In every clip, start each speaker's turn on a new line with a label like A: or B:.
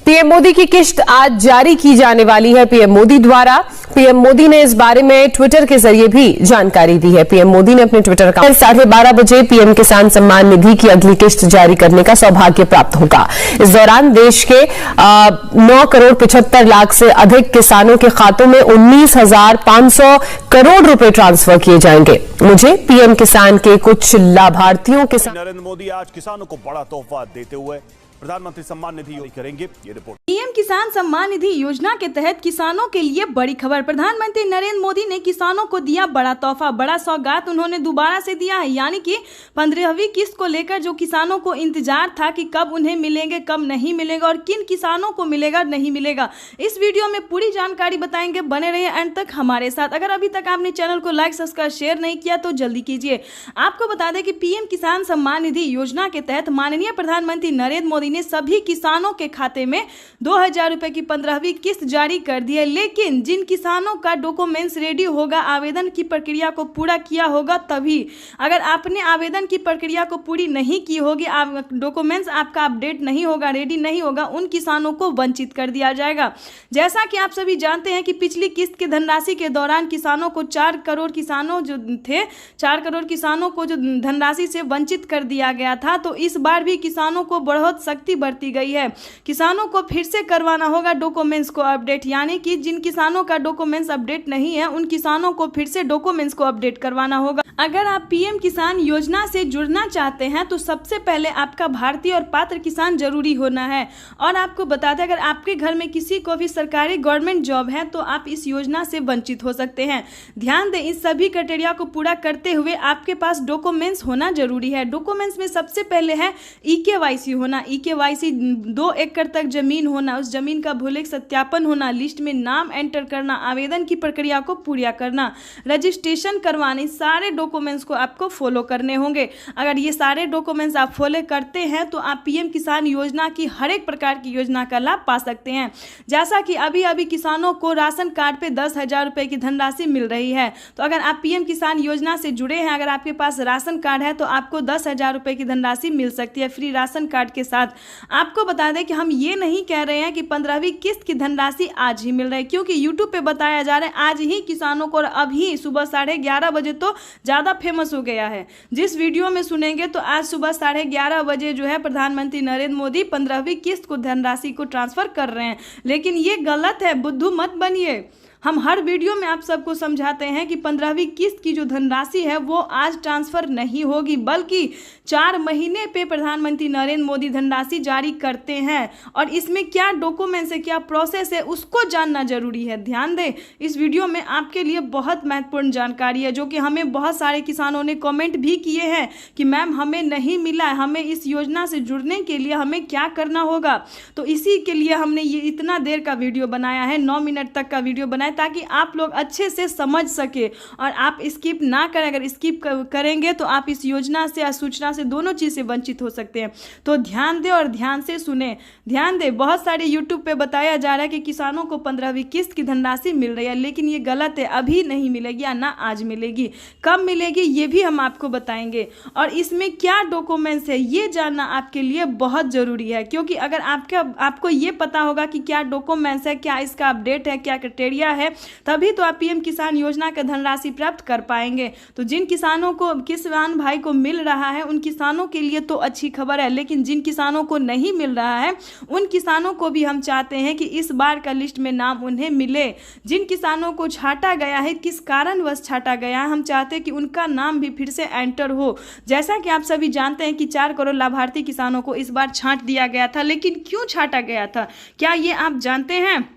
A: PM Modi की किश्त आज जारी की जाने वाली है पीएम मोदी द्वारा। पीएम मोदी ने इस बारे में ट्विटर के जरिए भी जानकारी दी है। पीएम मोदी ने अपने ट्विटर अकाउंट 12:30 बजे पीएम किसान सम्मान निधि की अगली किश्त जारी करने का सौभाग्य प्राप्त होगा। इस दौरान देश के 9,75,00,000 से अधिक किसानों के खातों में 19,500 करोड़ रुपए ट्रांसफर किए जाएंगे। मुझे पीएम किसान के कुछ लाभार्थियों के साथ
B: नरेंद्र मोदी आज किसानों को बड़ा तोहफा देते हुए प्रधानमंत्री सम्मान निधि योजना करेंगे। ये रिपोर्ट।
C: पीएम किसान सम्मान निधि योजना के तहत किसानों के लिए बड़ी खबर। प्रधानमंत्री नरेंद्र मोदी ने किसानों को दिया बड़ा तोहफा, बड़ा सौगात उन्होंने दोबारा से दिया है। यानी कि 15वीं किस्त को लेकर जो किसानों को इंतजार था कि कब उन्हें मिलेंगे, कब नहीं मिलेगा और किन किसानों को मिलेगा नहीं मिलेगा, इस वीडियो में पूरी जानकारी बताएंगे। बने रहिए एंड तक हमारे साथ। अगर अभी तक आपने चैनल को लाइक सब्सक्राइब शेयर नहीं किया तो जल्दी कीजिए। आपको बता दें कि पीएम किसान सम्मान निधि योजना के तहत माननीय प्रधानमंत्री नरेंद्र मोदी ने सभी किसानों के खाते में 2,000 रुपए की 15वीं किस्त जारी कर दी है। लेकिन जिन किसानों का डॉक्यूमेंट्स रेडी होगा, आवेदन की प्रक्रिया को पूरा किया होगा तभी। अगर आपने आवेदन की प्रक्रिया को पूरी नहीं की होगी, डॉक्यूमेंट्स आपका अपडेट नहीं होगा, रेडी नहीं होगा, उन किसानों को वंचित कर दिया जाएगा। जैसा कि आप सभी जानते हैं कि पिछली किस्त की धनराशि के दौरान किसानों को 4 करोड़ किसानों जो थे, 4 करोड़ किसानों को जो धनराशि से वंचित कर दिया गया था। तो इस बार भी किसानों को बहुत सख्ती बरती गई है। किसानों को फिर से करवाना होगा डॉक्यूमेंट्स को अपडेट, यानी कि जिन किसानों का डॉक्यूमेंट्स अपडेट नहीं है उन किसानों को फिर से डॉक्यूमेंट्स को अपडेट करवाना होगा। अगर आप पीएम किसान योजना से जुड़ना चाहते हैं तो सबसे पहले आपका भारतीय और पात्र किसान जरूरी होना है। और आपको बता दें, अगर आपके घर में किसी को भी सरकारी गवर्नमेंट जॉब है तो आप इस योजना से वंचित हो सकते हैं। ध्यान दें, इस सभी क्राइटेरिया को पूरा करते हुए आपके पास डॉक्यूमेंट्स होना जरूरी है। डॉक्यूमेंट्स में सबसे पहले है EKYC होना। EKYC 2 एकड़ तक जमीन होना, उस जमीन का भौतिक सत्यापन होना, लिस्ट में नाम एंटर करना, आवेदन की प्रक्रिया को पूरा करना, रजिस्ट्रेशन करवाने, सारे डॉक्यूमेंट्स को आपको फॉलो करने होंगे। अगर ये सारे डॉक्यूमेंट्स आप फॉलो करते हैं तो आप पीएम किसान योजना की हर एक प्रकार की योजना का लाभ पा सकते हैं। जैसा कि अभी अभी किसानों को राशन कार्ड पे 10,000 रुपए की धनराशि मिल रही है। तो अगर आप पीएम किसान योजना से जुड़े हैं, अगर आपके पास राशन कार्ड है तो आपको 10,000 रुपए की धनराशि मिल सकती है फ्री राशन कार्ड के साथ। आपको बता दें कि हम ये नहीं कह रहे हैं कि 15वीं किस्त की धनराशि आज ही मिल रही है, क्योंकि यूट्यूब पे बताया जा रहा है आज ही किसानों को, और अभी सुबह 11:30 बजे तो ज़्यादा फेमस हो गया है। जिस वीडियो में सुनेंगे तो आज सुबह 11:30 बजे जो है प्रधानमंत्री नरेंद्र मोदी 15वीं किस्त को धनराशि को ट्रांसफर कर रहे हैं, लेकिन ये गलत है। बुद्धू मत बनिए। हम हर वीडियो में आप सबको समझाते हैं कि 15वीं किस्त की जो धनराशि है वो आज ट्रांसफर नहीं होगी, बल्कि 4 महीने पे प्रधानमंत्री नरेंद्र मोदी धनराशि जारी करते हैं। और इसमें क्या डॉक्यूमेंट्स है, क्या प्रोसेस है, उसको जानना जरूरी है। ध्यान दें, इस वीडियो में आपके लिए बहुत महत्वपूर्ण जानकारी है, जो कि हमें बहुत सारे किसानों ने कमेंट भी किए हैं कि मैम हमें नहीं मिला है, हमें इस योजना से जुड़ने के लिए हमें क्या करना होगा। तो इसी के लिए हमने ये इतना देर का वीडियो बनाया है, 9 मिनट तक का वीडियो बनाया, ताकि आप लोग अच्छे से समझ सके और आप स्किप ना करें। अगर स्किप करेंगे तो आप इस योजना से, सूचना से, दोनों चीज़ से वंचित हो सकते हैं। तो ध्यान दें और ध्यान से सुने। ध्यान दें, बहुत सारे यूट्यूब पे बताया जा रहा है कि किसानों को 15वीं किस्त की धनराशि मिल रही है, लेकिन ये गलत है। अभी नहीं मिलेगी या ना आज मिलेगी, कब मिलेगी ये भी हम आपको बताएंगे। और इसमें क्या डॉक्यूमेंट्स है ये जानना आपके लिए बहुत ज़रूरी है, क्योंकि अगर आपको ये पता होगा कि क्या डॉक्यूमेंट्स है, क्या इसका अपडेट है, क्या क्राइटेरिया है, तभी तो आप पीएम किसान योजना का धनराशि प्राप्त कर पाएंगे। तो जिन किसानों को, किसान भाई को मिल रहा है, उन किसानों के लिए तो अच्छी खबर है, लेकिन जिन किसानों को नहीं मिल रहा है उन किसानों को भी हम चाहते हैं कि इस बार का लिस्ट में नाम उन्हें मिले। जिन किसानों को छांटा गया है, किस कारणवश छांटा गया है, हम चाहते हैं कि उनका नाम भी फिर से एंटर हो। जैसा कि आप सभी जानते हैं कि 4 करोड़ लाभार्थी किसानों को इस बार छांट दिया गया था, लेकिन क्यों छांटा गया था, क्या ये आप जानते हैं?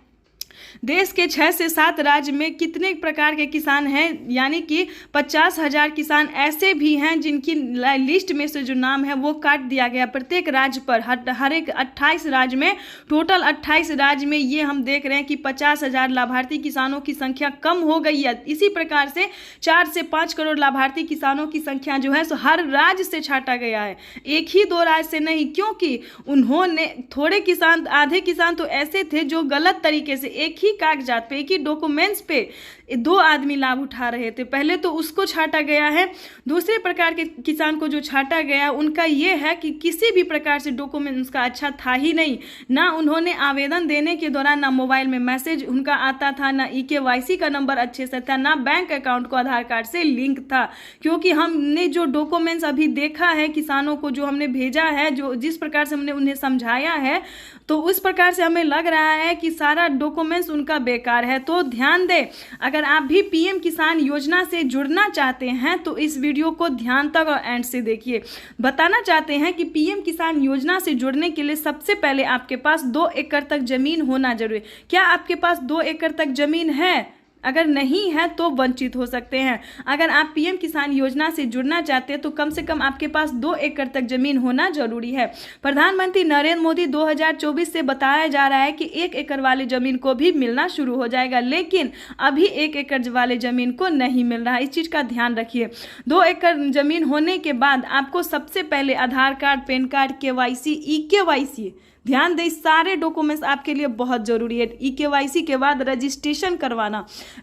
C: देश के 6 से 7 राज्य में कितने प्रकार के किसान हैं, यानी कि 50,000 किसान ऐसे भी हैं जिनकी लिस्ट में से जो नाम है वो काट दिया गया। प्रत्येक राज्य पर, हर एक 28 राज्य में, टोटल 28 राज्य में ये हम देख रहे हैं कि 50,000 लाभार्थी किसानों की संख्या कम हो गई है। इसी प्रकार से 4 से 5 करोड़ लाभार्थी किसानों की संख्या जो है सो हर राज्य से छांटा गया है, एक ही 2 राज्य से नहीं। क्योंकि उन्होंने थोड़े किसान, आधे किसान तो ऐसे थे जो गलत तरीके से एक ही कागजात पे, एक ही डॉक्यूमेंट्स पे 2 आदमी लाभ उठा रहे थे। पहले तो उसको छांटा गया है। दूसरे प्रकार के किसान को जो छांटा गया उनका ये है कि किसी भी प्रकार से डॉक्यूमेंट उसका अच्छा था ही नहीं, ना उन्होंने आवेदन देने के दौरान ना मोबाइल में मैसेज उनका आता था, ना EKYC का नंबर अच्छे से था, ना बैंक अकाउंट को आधार कार्ड से लिंक था। क्योंकि हमने जो डॉक्यूमेंट्स अभी देखा है किसानों को जो हमने भेजा है, जो जिस प्रकार से हमने उन्हें समझाया है, तो उस प्रकार से हमें लग रहा है कि सारा डॉक्यूमेंट्स उनका बेकार है। तो ध्यान दें, अगर आप भी PM किसान योजना से जुड़ना चाहते हैं तो इस वीडियो को ध्यान तक और एंड से देखिए। बताना चाहते हैं कि PM किसान योजना से जुड़ने के लिए सबसे पहले आपके पास 2 एकड़ तक जमीन होना जरूरी है। क्या आपके पास 2 एकड़ तक जमीन है? अगर नहीं है तो वंचित हो सकते हैं। अगर आप PM किसान योजना से जुड़ना चाहते हैं तो कम से कम आपके पास 2 एकड़ तक जमीन होना जरूरी है। प्रधानमंत्री नरेंद्र मोदी 2024 से बताया जा रहा है कि 1 एकड़ वाले जमीन को भी मिलना शुरू हो जाएगा, लेकिन अभी 1 एकड़ वाले जमीन को नहीं मिल रहा है। इस चीज का ध्यान रखिए। 2 एकड़ जमीन होने के बाद आपको सबसे पहले Aadhaar card, PAN card, KYC, EKYC, ध्यान दें, सारे डॉक्यूमेंट्स आपके लिए बहुत जरूरी है। EKYC के बाद रजिस्ट्रेशन करवाना,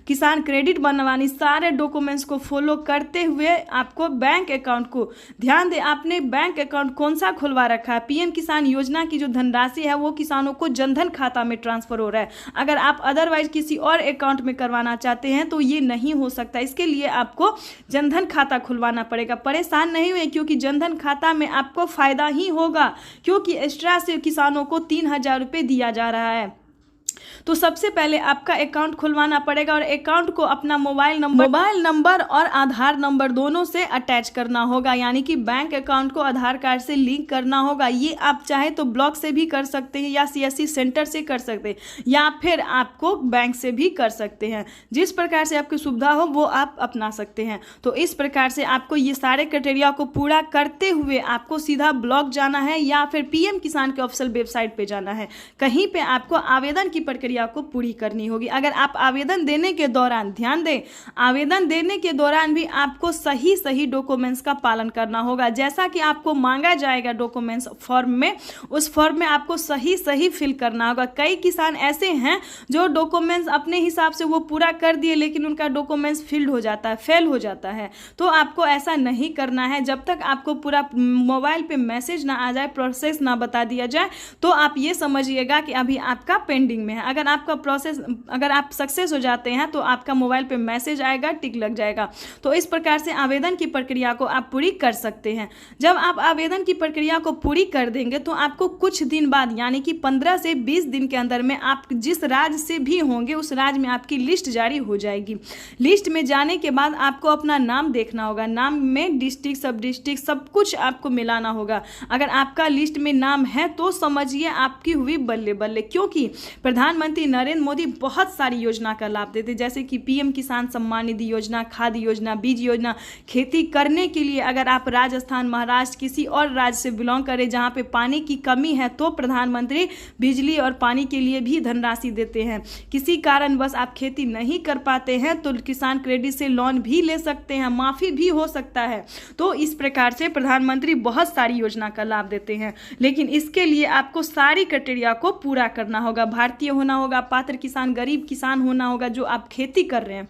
C: किसान क्रेडिट बनवानी, सारे डॉक्यूमेंट्स को फॉलो करते हुए आपको बैंक अकाउंट को, ध्यान दें, आपने बैंक अकाउंट कौन सा खुलवा रखा है। PM किसान योजना की जो धनराशि है वो किसानों को जनधन खाता में ट्रांसफर हो रहा है। अगर आप अदरवाइज किसी और अकाउंट में करवाना चाहते हैं तो ये नहीं हो सकता। इसके लिए आपको जनधन खाता खुलवाना पड़ेगा। परेशान नहीं हुए, क्योंकि जनधन खाता में आपको फायदा ही होगा, क्योंकि एक्स्ट्रा से किसान को 3,000 रुपये दिया जा रहा है। तो सबसे पहले आपका अकाउंट खुलवाना पड़ेगा और अकाउंट को अपना मोबाइल नंबर और आधार नंबर दोनों से अटैच करना होगा, यानी कि बैंक अकाउंट को आधार कार्ड से लिंक करना होगा। ये आप चाहे तो ब्लॉक से भी कर सकते हैं या CSC सेंटर से कर सकते हैं, या फिर आपको बैंक से भी कर सकते हैं। जिस प्रकार से आपकी सुविधा हो वो आप अपना सकते हैं। तो इस प्रकार से आपको ये सारे क्राइटेरिया को पूरा करते हुए आपको सीधा ब्लॉक जाना है या फिर PM किसान के ऑफिशियल वेबसाइट पे जाना है। कहीं पे आपको आवेदन की प्रक्रिया को पूरी करनी होगी। अगर आप आवेदन देने के दौरान, ध्यान दें, आवेदन देने के दौरान भी आपको सही डॉक्यूमेंट्स का पालन करना होगा। जैसा कि आपको मांगा जाएगा डॉक्यूमेंट्स फॉर्म में, उस फॉर्म में आपको सही फिल करना होगा। कई किसान ऐसे हैं जो डॉक्यूमेंट्स अपने हिसाब से वो पूरा कर दिए, लेकिन उनका डॉक्यूमेंट्स फेल हो जाता है। तो आपको ऐसा नहीं करना है। जब तक आपको पूरा मोबाइल पे मैसेज ना आ जाए, प्रोसेस ना बता दिया जाए, तो आप ये समझिएगा कि अभी आपका पेंडिंग में है। अगर आप सक्सेस हो जाते हैं तो आपका मोबाइल पे मैसेज आएगा, टिक लग जाएगा। तो इस प्रकार से आवेदन की प्रक्रिया को आप पूरी कर सकते हैं। जब आप आवेदन की प्रक्रिया को पूरी कर देंगे तो आपको कुछ दिन बाद, यानी कि 15 से 20 दिन के अंदर में, आप जिस राज्य से भी होंगे उस राज्य में आपकी लिस्ट जारी हो जाएगी। लिस्ट में जाने के बाद आपको अपना नाम देखना होगा। नाम में डिस्ट्रिक्ट, सब डिस्ट्रिक्ट, सब कुछ आपको मिलाना होगा। अगर आपका लिस्ट में नाम है तो समझिए आपकी हुई बल्ले बल्ले, क्योंकि प्रधानमंत्री नरेंद्र मोदी बहुत सारी योजना का लाभ देते, जैसे कि PM किसान सम्मान निधि योजना, खाद योजना, बीज योजना। खेती करने के लिए अगर आप राजस्थान, महाराष्ट्र, किसी और राज्य से बिलोंग करें जहां पे पानी की कमी है, तो प्रधानमंत्री बिजली और पानी के लिए भी धनराशि देते हैं। किसी कारणवश आप खेती नहीं कर पाते हैं तो किसान क्रेडिट से लोन भी ले सकते हैं, माफी भी हो सकता है। तो इस प्रकार से प्रधानमंत्री बहुत सारी योजना का लाभ देते हैं, लेकिन इसके लिए आपको सारी क्राइटेरिया को पूरा करना होगा। भारतीय होना होगा, पात्र किसान, गरीब किसान होना होगा जो आप खेती कर रहे हैं,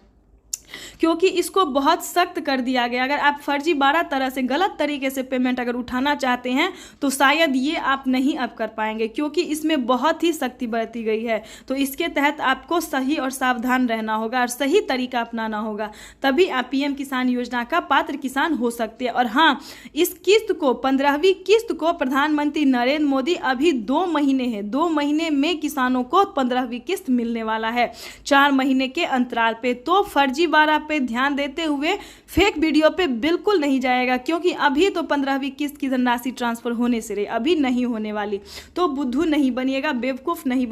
C: क्योंकि इसको बहुत सख्त कर दिया गया। अगर आप फर्जी 12 तरह से गलत तरीके से पेमेंट अगर उठाना चाहते हैं तो शायद ये आप नहीं अब कर पाएंगे, क्योंकि इसमें बहुत ही सख्ती बरती गई है। तो इसके तहत आपको सही और सावधान रहना होगा और सही तरीका अपनाना होगा, तभी आप PM किसान योजना का पात्र किसान हो सकते हैं। और हाँ, इस किस्त को, 15वीं किस्त को प्रधानमंत्री नरेंद्र मोदी, अभी 2 महीने हैं, 2 महीने में किसानों को 15वीं किस्त मिलने वाला है, 4 महीने के अंतराल पे। तो फर्जी पे ध्यान देते हुए फेक वीडियो पे बिल्कुल नहीं जाएगा, क्योंकि अभी तो 15वीं किस्त की धनराशि ट्रांसफर होने से रही, अभी नहीं होने वाली। तो बुद्धू नहीं बनिएगा, बेवकूफ नहीं बनिएगा।